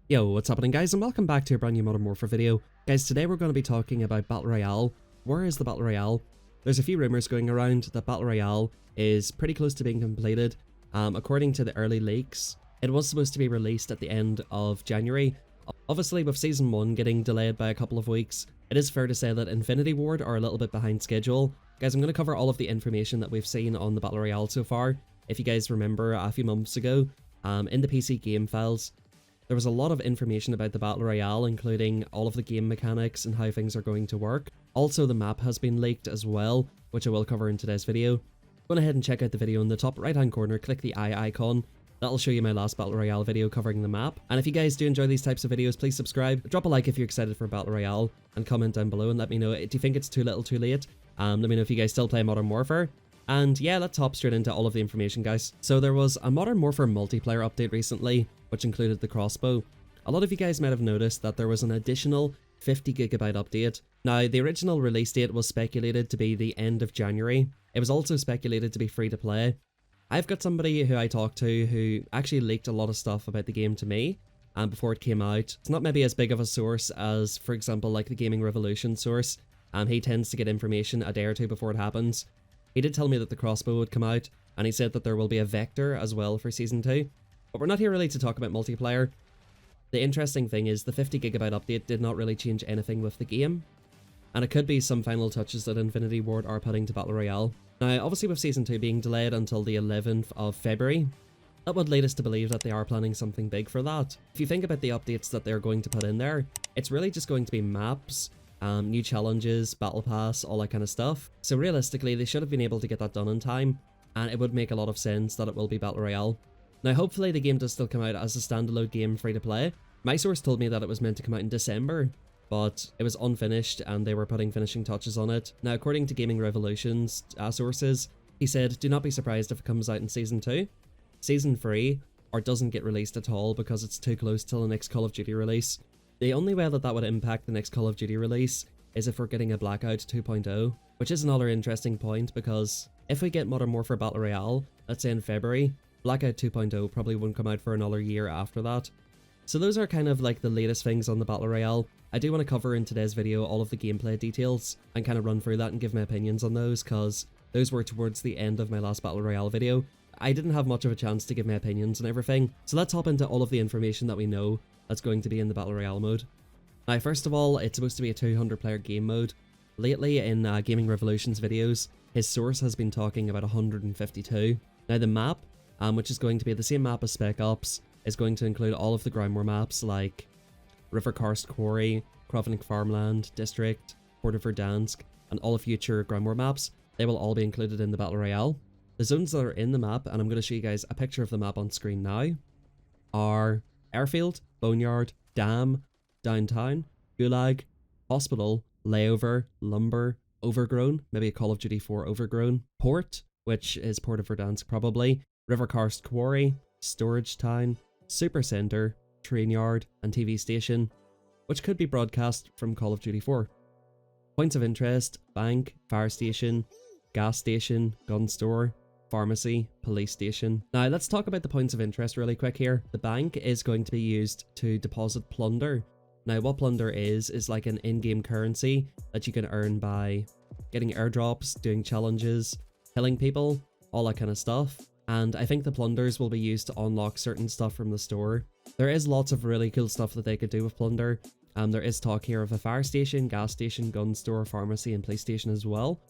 Yo, what's happening guys, and welcome back to a brand new Modern Warfare video. Guys, today we're going to be talking about Battle Royale. Where is the Battle Royale? There's a few rumours going around that Battle Royale is pretty close to being completed. According to the early leaks, it was supposed to be released at the end of January. Obviously, with Season 1 getting delayed by a couple of weeks, it is fair to say that Infinity Ward are a little bit behind schedule. Guys, I'm going to cover all of the information that we've seen on the Battle Royale so far. If you guys remember, a few months ago, in the PC game files, there was a lot of information about the Battle Royale, including all of the game mechanics and how things are going to work. Also, the map has been leaked as well, which I will cover in today's video. Go ahead and check out the video in the top right hand corner, click the eye icon. That'll show you my last Battle Royale video covering the map. And if you guys do enjoy these types of videos, please subscribe, drop a like if you're excited for Battle Royale, and comment down below and let me know, do you think it's too little too late? Let me know if you guys still play Modern Warfare. And yeah, let's hop straight into all of the information, guys. So there was a Modern Warfare multiplayer update recently, which included the crossbow. A lot of you guys might have noticed that there was an additional 50GB update. Now, the original release date was speculated to be the end of January. It was also speculated to be free to play. I've got somebody who I talked to who actually leaked a lot of stuff about the game to me before it came out. It's not maybe as big of a source as, for example, like the Gaming Revolution source. He tends to get information a day or two before it happens. He did tell me that the crossbow would come out, and he said that there will be a vector as well for Season 2. But we're not here really to talk about multiplayer. The interesting thing is the 50GB update did not really change anything with the game, and it could be some final touches that Infinity Ward are putting to Battle Royale. Now, obviously with Season 2 being delayed until the 11th of February, that would lead us to believe that they are planning something big for that. If you think about the updates that they're going to put in there, it's really just going to be maps, new challenges, battle pass, all that kind of stuff. So realistically, they should have been able to get that done in time, and it would make a lot of sense that it will be Battle Royale. Now, hopefully the game does still come out as a standalone game free to play. My source told me that it was meant to come out in December, but it was unfinished and they were putting finishing touches on it. Now, according to Gaming Revolution's sources, he said, do not be surprised if it comes out in Season 2, Season 3, or doesn't get released at all because it's too close till the next Call of Duty release. The only way that would impact the next Call of Duty release is if we're getting a Blackout 2.0, which is another interesting point because if we get Modern Warfare Battle Royale, let's say in February, Blackout 2.0 probably won't come out for another year after that. So those are kind of like the latest things on the Battle Royale. I do want to cover in today's video all of the gameplay details and kind of run through that and give my opinions on those, because those were towards the end of my last Battle Royale video. I didn't have much of a chance to give my opinions and everything, so let's hop into all of the information that we know that's going to be in the Battle Royale mode. Now, first of all, it's supposed to be a 200 player game mode. Lately in Gaming Revolution's videos, his source has been talking about 152. Now the map, which is going to be the same map as Spec Ops, is going to include all of the ground war maps like River Karst Quarry, Krovnik Farmland, District, Port of Verdansk, and all future ground war maps. They will all be included in the Battle Royale. The zones that are in the map, and I'm going to show you guys a picture of the map on screen now, are Airfield, Boneyard, Dam, Downtown, Gulag, Hospital, Layover, Lumber, Overgrown, maybe a Call of Duty 4 Overgrown, Port, which is Port of Verdansk probably, River Karst Quarry, Storage Town, Supercenter, Train Yard, and TV Station, which could be broadcast from Call of Duty 4. Points of interest: bank, fire station, gas station, gun store, pharmacy, police station. Now let's talk about the points of interest really quick here. The bank is going to be used to deposit plunder. Now what plunder is like an in-game currency that you can earn by getting airdrops, doing challenges, killing people, all that kind of stuff. And I think the plunders will be used to unlock certain stuff from the store. There is lots of really cool stuff that they could do with plunder. There is talk here of a fire station, gas station, gun store, pharmacy, and police station as well.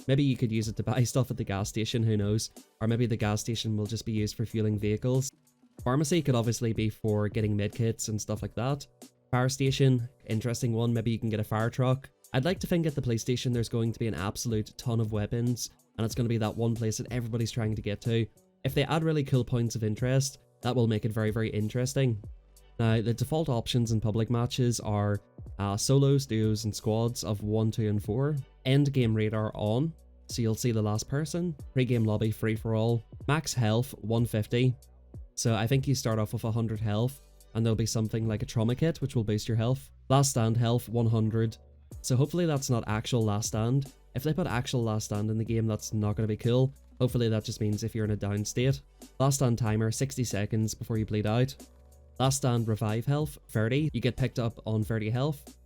Maybe you could use it to buy stuff at the gas station, who knows? Or maybe the gas station will just be used for fueling vehicles. Pharmacy could obviously be for getting medkits and stuff like that. Fire station, interesting one, maybe you can get a fire truck. I'd like to think at the police station there's going to be an absolute ton of weapons, and it's going to be that one place that everybody's trying to get to. If they add really cool points of interest, that will make it very, very interesting. Now, the default options in public matches are solos, duos, and squads of 1, 2, and 4. End game radar on, so you'll see the last person. Pre-game lobby free for all. Max health 150. So I think you start off with 100 health, and there'll be something like a trauma kit, which will boost your health. Last stand health 100. So hopefully that's not actual last stand. If they put actual last stand in the game, that's not going to be cool. Hopefully that just means if you're in a down state. Last stand timer 60 seconds before you bleed out. Last stand revive health 30, you get picked up on 30 health.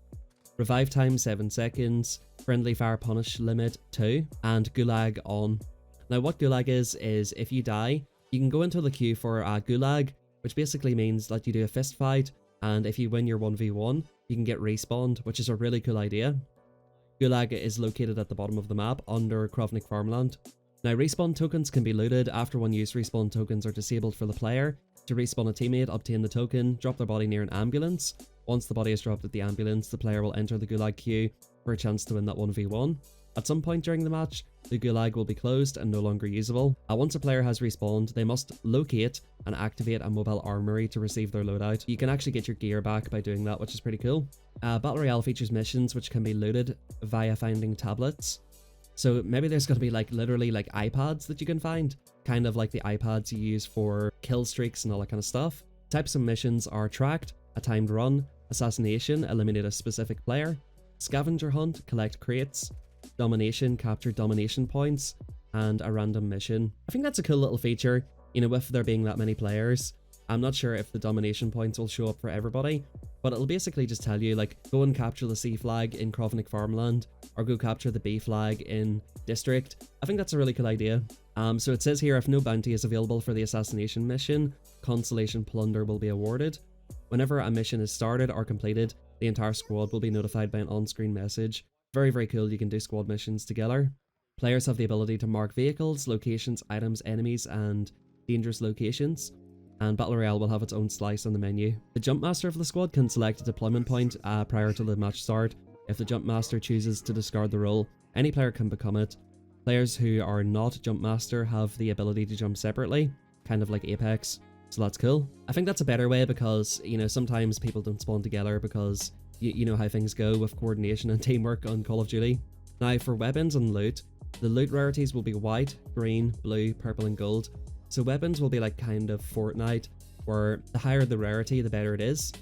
Revive time 7 seconds, friendly fire punish limit 2, and gulag on. Now what gulag is if you die, you can go into the queue for a gulag, which basically means that you do a fist fight, and if you win your 1v1, you can get respawned, which is a really cool idea. Gulag is located at the bottom of the map under Krovnik Farmland. Now respawn tokens can be looted after one use. Respawn tokens are disabled for the player. To respawn a teammate, obtain the token, drop their body near an ambulance. Once the body is dropped at the ambulance, the player will enter the gulag queue for a chance to win that 1v1. At some point during the match, the gulag will be closed and no longer usable. Once a player has respawned, they must locate and activate a mobile armory to receive their loadout. You can actually get your gear back by doing that, which is pretty cool. Battle Royale features missions which can be looted via finding tablets. So maybe there's going to be literally iPads that you can find, kind of like the iPads you use for kill streaks and all that kind of stuff. Types of missions are tracked, a timed run, assassination, eliminate a specific player, scavenger hunt, collect crates, domination, capture domination points, and a random mission. I think that's a cool little feature, you know, with there being that many players. I'm not sure if the domination points will show up for everybody, but it'll basically just tell you, like, go and capture the C flag in Krovnik Farmland, or go capture the B flag in District. I think that's a really cool idea. So it says here, if no bounty is available for the assassination mission, consolation plunder will be awarded. Whenever a mission is started or completed, the entire squad will be notified by an on-screen message. Very, very cool. You can do squad missions together. Players have the ability to mark vehicles, locations, items, enemies, and dangerous locations. And Battle Royale will have its own slice on the menu. The Jump Master of the squad can select a deployment point prior to the match start. If the Jump Master chooses to discard the role, any player can become it. Players who are not Jump Master have the ability to jump separately, kind of like Apex, so that's cool. I think that's a better way because, you know, sometimes people don't spawn together because you know how things go with coordination and teamwork on Call of Duty. Now for weapons and loot, the loot rarities will be white, green, blue, purple and gold. So weapons will be like kind of Fortnite, where the higher the rarity, the better it is.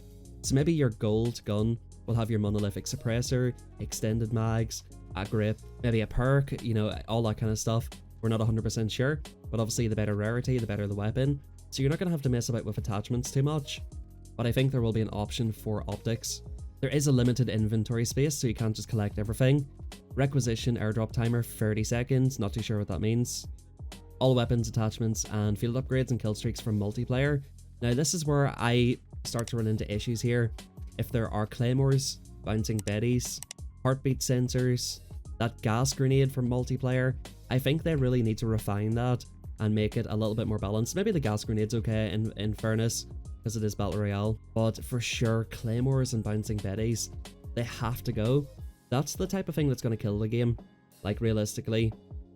So maybe your gold gun will have your monolithic suppressor, extended mags, a grip, maybe a perk, you know, all that kind of stuff. We're not 100% sure, but obviously the better rarity, the better the weapon. So you're not going to have to mess about with attachments too much. But I think there will be an option for optics. There is a limited inventory space, so you can't just collect everything. Requisition airdrop timer 30 seconds, not too sure what that means. All weapons, attachments, and field upgrades and kill streaks from multiplayer. Now this is where I start to run into issues here. If there are claymores, bouncing betties, heartbeat sensors, that gas grenade from multiplayer, I think they really need to refine that and make it a little bit more balanced. Maybe the gas grenade's okay in fairness, because it is Battle Royale, but for sure claymores and bouncing betties, they have to go. That's the type of thing that's going to kill the game. Like realistically,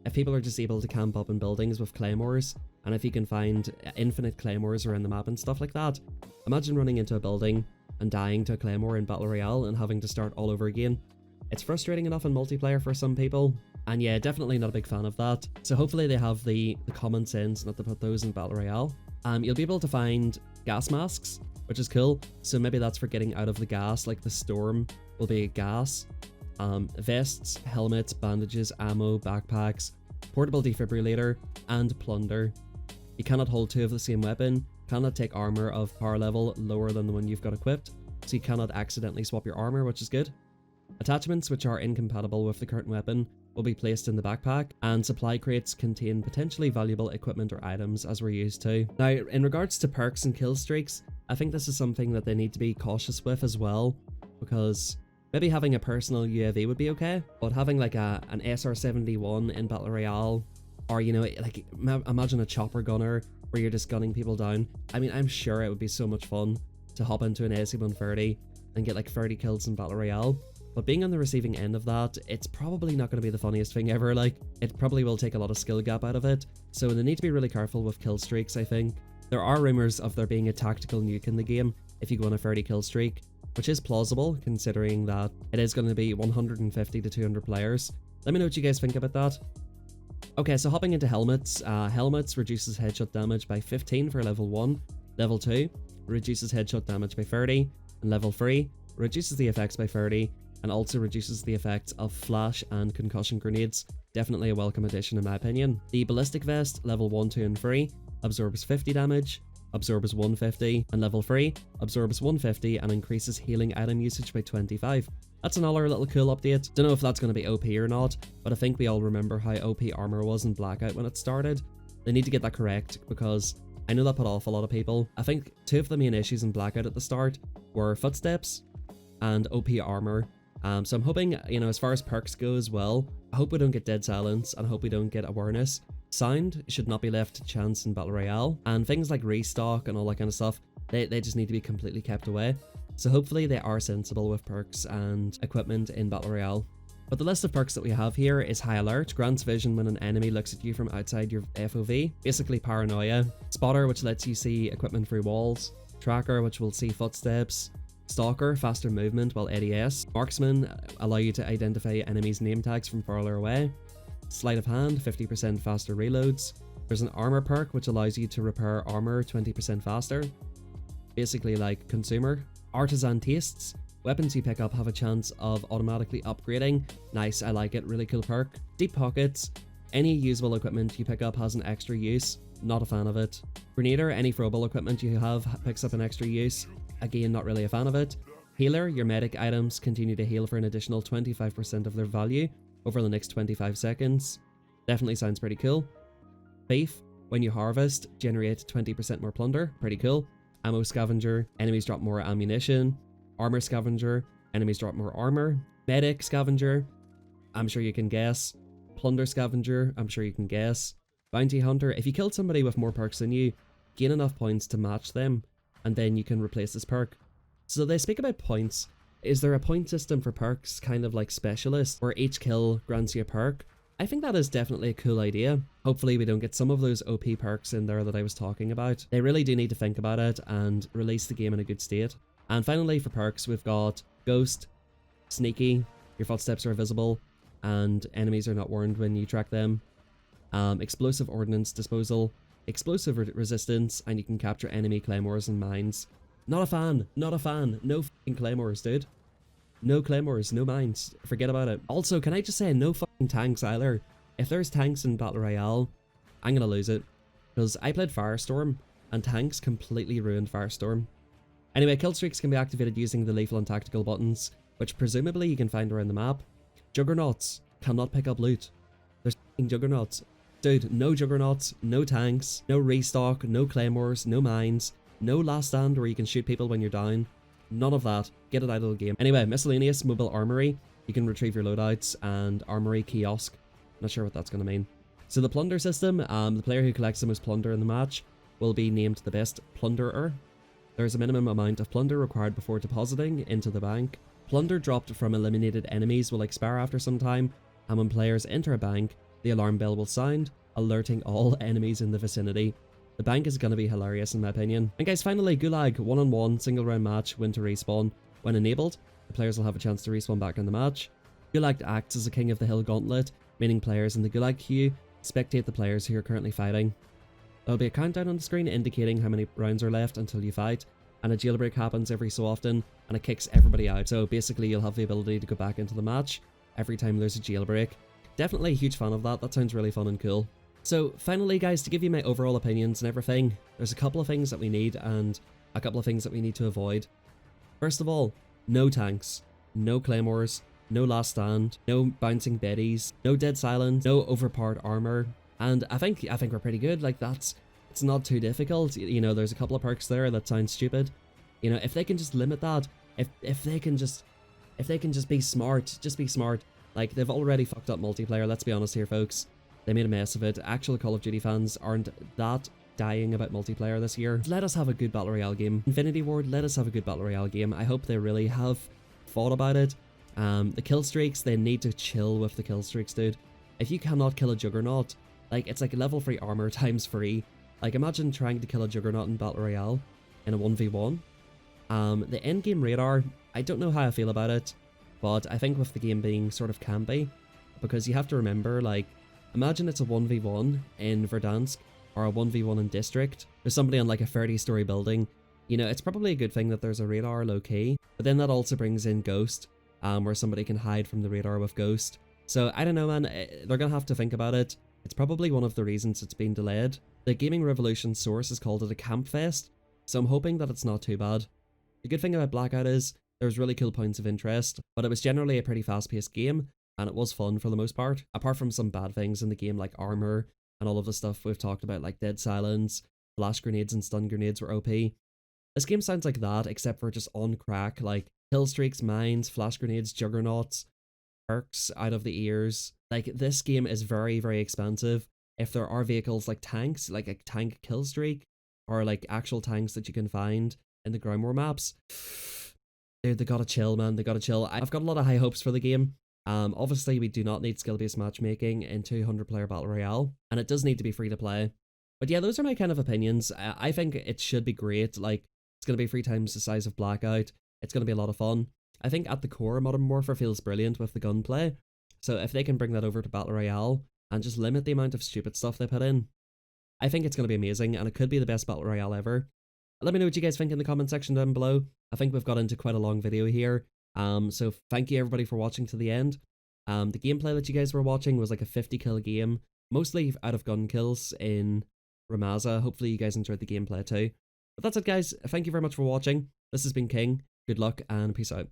if people are just able to camp up in buildings with claymores, and if you can find infinite claymores around the map and stuff like that, imagine running into a building and dying to a claymore in Battle Royale and having to start all over again. It's frustrating enough in multiplayer for some people, and yeah, definitely not a big fan of that. So hopefully they have the common sense not to put those in Battle Royale. You'll be able to find gas masks, which is cool, so maybe that's for getting out of the gas, like the storm will be gas. Vests, helmets, bandages, ammo, backpacks, portable defibrillator, and plunder. You cannot hold two of the same weapon, cannot take armor of power level lower than the one you've got equipped, so you cannot accidentally swap your armor, which is good. Attachments which are incompatible with the current weapon will be placed in the backpack, and supply crates contain potentially valuable equipment or items as we're used to. Now, in regards to perks and kill streaks, I think this is something that they need to be cautious with as well, because maybe having a personal UAV would be okay, but having like an SR-71 in Battle Royale, or you know, like imagine a chopper gunner where you're just gunning people down. I mean, I'm sure it would be so much fun to hop into an AC-130 and get like 30 kills in Battle Royale. But being on the receiving end of that, it's probably not going to be the funniest thing ever. Like, it probably will take a lot of skill gap out of it. So they need to be really careful with kill streaks, I think. There are rumors of there being a tactical nuke in the game if you go on a 30 kill streak, which is plausible considering that it is going to be 150 to 200 players. Let me know what you guys think about that. Okay, so hopping into helmets. Helmets reduces headshot damage by 15 for level 1. Level 2 reduces headshot damage by 30. And level 3 reduces the effects by 30. And also reduces the effects of flash and concussion grenades. Definitely a welcome addition in my opinion. The ballistic vest, level 1, 2 and 3, absorbs 50 damage. absorb is 150, and level 3, absorb is 150 and increases healing item usage by 25. That's another little cool update. Don't know if that's going to be OP or not, but I think we all remember how OP armor was in Blackout when it started. They need to get that correct because I know that put off a lot of people. I think two of the main issues in Blackout at the start were footsteps and OP armor. So I'm hoping, as far as perks go as well, I hope we don't get dead silence and I hope we don't get awareness. Sound should not be left to chance in Battle Royale, and things like restock and all that kind of stuff, they just need to be completely kept away. So hopefully they are sensible with perks and equipment in Battle Royale. But the list of perks that we have here is High Alert, grants vision when an enemy looks at you from outside your FOV, basically Paranoia, Spotter, which lets you see equipment through walls, Tracker, which will see footsteps, Stalker, faster movement while ADS, Marksman, allow you to identify enemies' name tags from farther away, Sleight of Hand, 50% faster reloads. There's an Armor perk which allows you to repair armor 20% faster, basically like Consumer. Artisan Tastes, weapons you pick up have a chance of automatically upgrading. Nice, I like it, really cool perk. Deep Pockets, any usable equipment you pick up has an extra use, not a fan of it. Grenader, any throwable equipment you have picks up an extra use, again not really a fan of it. Healer, your medic items continue to heal for an additional 25% of their value over the next 25 seconds. Definitely sounds pretty cool. Thief, when you harvest, generate 20% more plunder, pretty cool. Ammo Scavenger, enemies drop more ammunition. Armor Scavenger, enemies drop more armor. Medic Scavenger, I'm sure you can guess. Plunder Scavenger, I'm sure you can guess. Bounty Hunter, if you killed somebody with more perks than you, gain enough points to match them, and then you can replace this perk. So they speak about points. Is there a point system for perks, kind of like Specialist, where each kill grants you a perk? I think that is definitely a cool idea. Hopefully we don't get some of those OP perks in there that I was talking about. They really do need to think about it and release the game in a good state. And finally for perks, we've got Ghost, Sneaky, your footsteps are visible, and enemies are not warned when you track them. Explosive Ordnance Disposal, Explosive Resistance, and you can capture enemy claymores and mines. Not a fan, not a fan. No fucking claymores, dude. No claymores, no mines. Forget about it. Also, can I just say no fucking tanks either? If there's tanks in Battle Royale, I'm gonna lose it. Because I played Firestorm, and tanks completely ruined Firestorm. Anyway, kill streaks can be activated using the lethal and tactical buttons, which presumably you can find around the map. Juggernauts cannot pick up loot. There's fucking Juggernauts. Dude, no Juggernauts, no tanks, no restock, no claymores, no mines, no last stand where you can shoot people when you're down. None of that. Get it out of the game. Anyway, Miscellaneous Mobile Armory. You can retrieve your loadouts, and Armory Kiosk. Not sure what that's going to mean. So the plunder system, the player who collects the most plunder in the match will be named the best plunderer. There's a minimum amount of plunder required before depositing into the bank. Plunder dropped from eliminated enemies will expire after some time, and when players enter a bank, the alarm bell will sound, alerting all enemies in the vicinity. The bank is going to be hilarious in my opinion. And guys, finally, Gulag, one-on-one, single round match, win to respawn. When enabled, the players will have a chance to respawn back in the match. Gulag acts as a King of the Hill gauntlet, meaning players in the Gulag queue spectate the players who are currently fighting. There'll be a countdown on the screen indicating how many rounds are left until you fight, and a jailbreak happens every so often, and it kicks everybody out. So basically you'll have the ability to go back into the match every time there's a jailbreak. Definitely a huge fan of that, that sounds really fun and cool. So finally guys, to give you my overall opinions and everything, there's a couple of things that we need and a couple of things that we need to avoid. First of all, no tanks, no claymores, no last stand, no bouncing betties, no dead silence, no overpowered armor, and I think we're pretty good. Like it's not too difficult. You know, there's a couple of perks there that sound stupid. You know, if they can just limit that, if they can just be smart, just be smart. Like they've already fucked up multiplayer, let's be honest here folks. They made a mess of it. Actual Call of Duty fans aren't that dying about multiplayer this year. Let us have a good Battle Royale game. Infinity Ward, let us have a good Battle Royale game. I hope they really have thought about it. The kill streaks, they need to chill with the kill streaks, dude. If you cannot kill a Juggernaut, like it's like level 3 armor times 3. Like imagine trying to kill a Juggernaut in Battle Royale in a 1v1. The endgame radar, I don't know how I feel about it, but I think with the game being sort of campy, because you have to remember, like, imagine it's a 1v1 in Verdansk or a 1v1 in District. There's somebody on like a 30-story building. You know, it's probably a good thing that there's a radar low-key, but then that also brings in Ghost, where somebody can hide from the radar with Ghost. So I don't know, man, they're gonna have to think about it. It's probably one of the reasons it's been delayed. The Gaming Revolution source has called it a camp fest, so I'm hoping that it's not too bad. The good thing about Blackout is there was really cool points of interest, but it was generally a pretty fast-paced game, and it was fun for the most part, apart from some bad things in the game like armor and all of the stuff we've talked about like dead silence, flash grenades and stun grenades were OP. This game sounds like that, except for just on crack, like kill streaks, mines, flash grenades, juggernauts, perks out of the ears. Like, this game is very, very expensive. If there are vehicles like tanks, like a tank kill streak, or like actual tanks that you can find in the ground war maps, dude, they gotta chill, man. They gotta chill. I've got a lot of high hopes for the game. Obviously, we do not need skill-based matchmaking in 200-player Battle Royale, and it does need to be free to play. But yeah, those are my kind of opinions. I think it should be great. Like, it's going to be 3 times the size of Blackout. It's going to be a lot of fun. I think at the core, Modern Warfare feels brilliant with the gunplay. So if they can bring that over to Battle Royale and just limit the amount of stupid stuff they put in, I think it's going to be amazing, and it could be the best Battle Royale ever. Let me know what you guys think in the comment section down below. I think we've got into quite a long video here. So thank you everybody for watching to the end. The gameplay that you guys were watching was like a 50 kill game, mostly out of gun kills in Ramaza. Hopefully you guys enjoyed the gameplay too. But that's it, guys. Thank you very much for watching. This has been King. Good luck and peace out.